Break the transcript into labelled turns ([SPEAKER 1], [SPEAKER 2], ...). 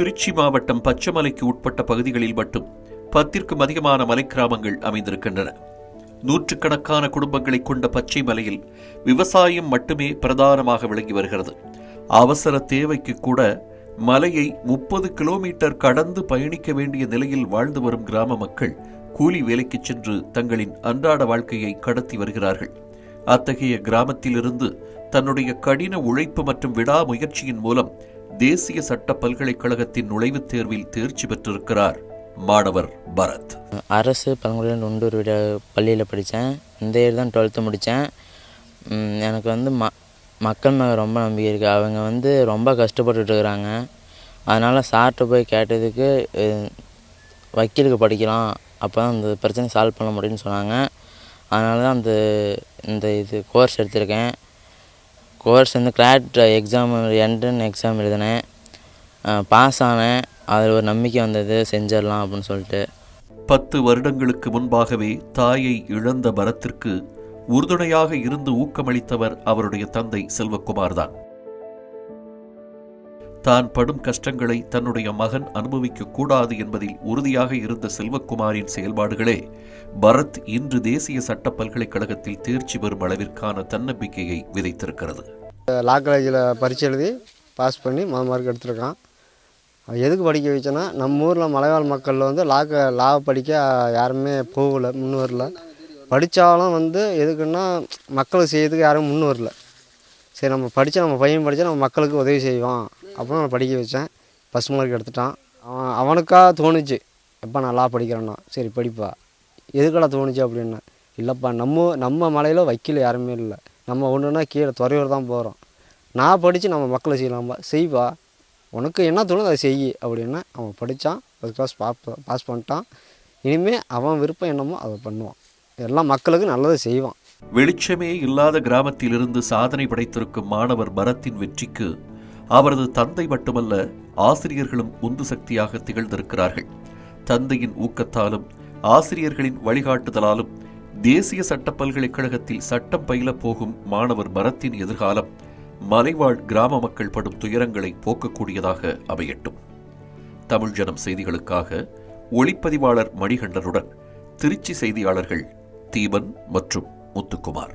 [SPEAKER 1] திருச்சி மாவட்டம் பச்சைமலைக்கு உட்பட்ட பகுதிகளில் மட்டும் 10க்கும் அதிகமான மலை கிராமங்கள் அமைந்திருக்கின்றன. நூற்றுக்கணக்கான குடும்பங்களை கொண்ட பச்சை மலையில் விவசாயம் மட்டுமே பிரதானமாக விளங்கி வருகிறது. அவசர தேவைக்கு கூட மலையை 30 கிலோமீட்டர் கடந்து பயணிக்க வேண்டிய நிலையில் வாழ்ந்து வரும் கிராம மக்கள் கூலி வேலைக்கு சென்று தங்களின் அன்றாட வாழ்க்கையை கடத்தி வருகிறார்கள். அத்தகைய கிராமத்திலிருந்து தன்னுடைய கடின உழைப்பு மற்றும் விடாமுயற்சியின் மூலம் தேசிய சட்ட பல்கலைக்கழகத்தின் நுழைவுத் தேர்வில் தேர்ச்சி பெற்றிருக்கிறார் மாணவர் பரத்.
[SPEAKER 2] அரசு பழங்குடியினர் உண்டூர் பள்ளியில் படித்தேன். இந்த இயர் தான் 12th முடித்தேன். எனக்கு மக்கள் மேலே ரொம்ப நம்பிக்கை இருக்குது. அவங்க ரொம்ப கஷ்டப்பட்டுட்டு இருக்கிறாங்க. அதனால் சார்கிட்ட போய் கேட்டதுக்கு வக்கீலுக்கு படிக்கலாம், அப்போ தான் அந்த பிரச்சனை சால்வ் பண்ண முடியும்னு சொன்னாங்க. அதனால தான் இந்த கோர்ஸ் எடுத்திருக்கேன். Course CLAT exam entrance exam எழுதினேன், பாஸ் ஆனேன். அதில் ஒரு நம்பிக்கை வந்தது, செஞ்சிடலாம் அப்படின்னு சொல்லிட்டு.
[SPEAKER 1] 10 வருடங்களுக்கு முன்பாகவே தாயை இழந்த பரத்திற்கு உறுதுணையாக இருந்து ஊக்கமளித்தவர் அவருடைய தந்தை செல்வகுமார் தான். தான் படும் கஷ்டங்களை தன்னுடைய மகன் அனுபவிக்க கூடாது என்பதில் உறுதியாக இருந்த செல்வகுமாரின் செயல்பாடுகளே பரத் இன்று தேசிய சட்ட பல்கலைக்கழகத்தில் தேர்ச்சி பெறும் அளவிற்கான தன்னம்பிக்கையை விதைத்திருக்கிறது.
[SPEAKER 3] லா காலேஜில் பரீட்சை எழுதி பாஸ் பண்ணி மார்க் எடுத்திருக்கான். எதுக்கு படிக்க வச்சேன்னா, நம்ம ஊரில் மலைவாழ் மக்களில் லா படிக்க யாருமே போகலை, முன் வரல. படித்தாலும் எதுக்குன்னா மக்களுக்கு செய்யறதுக்கு யாரும் முன் வரல. சரி, நம்ம படித்தா நம்ம பையன் படித்தா நம்ம மக்களுக்கு உதவி செய்வோம் அப்படின்னு நான் படிக்க வச்சேன். ஃபஸ்ட் மார்க் எடுத்துட்டான். அவனுக்காக தோணுச்சு, எப்போ நான் லா படிக்கிறேன்னா, சரி படிப்பா. எதுக்கடா தோணுச்சு அப்படின்னா, இல்லைப்பா நம்ம மலையில் வக்கீல் யாருமே இல்லை, நம்ம ஒன்றுனா கீழே துறையூர் தான் போகிறோம். நான் படித்து நம்ம மக்களை செய்யலாம்பா, செய்வா, உனக்கு என்ன தோணுது அதை செய் அப்படின்னா. அவன் படித்தான், அதுக்காக பாஸ் பண்ணிட்டான். இனிமேல் அவன் விருப்பம் என்னமோ அதை பண்ணுவான், எல்லாம் மக்களுக்கு நல்லதை செய்வான்.
[SPEAKER 1] வெளிச்சமே இல்லாத கிராமத்திலிருந்து சாதனை படைத்திருக்கும் மாணவர் பரத்தின் வெற்றிக்கு அவரது தந்தை மட்டுமல்ல, ஆசிரியர்களும் உந்து சக்தியாக திகழ்ந்திருக்கிறார்கள். தந்தையின் ஊக்கத்தாலும் ஆசிரியர்களின் வழிகாட்டுதலாலும் தேசிய சட்ட பல்கலைக்கழகத்தில் சட்டம் பயிலப் போகும் மாணவர் பரத்தின் எதிர்காலம் மலைவாழ் கிராம மக்கள் படும் துயரங்களை போக்கக்கூடியதாக அமையட்டும். தமிழ் ஜனம் செய்திகளுக்காக ஒளிப்பதிவாளர் மணிகண்டனுடன் திருச்சி செய்தியாளர்கள் தீபன் மற்றும் முத்துக்குமார்.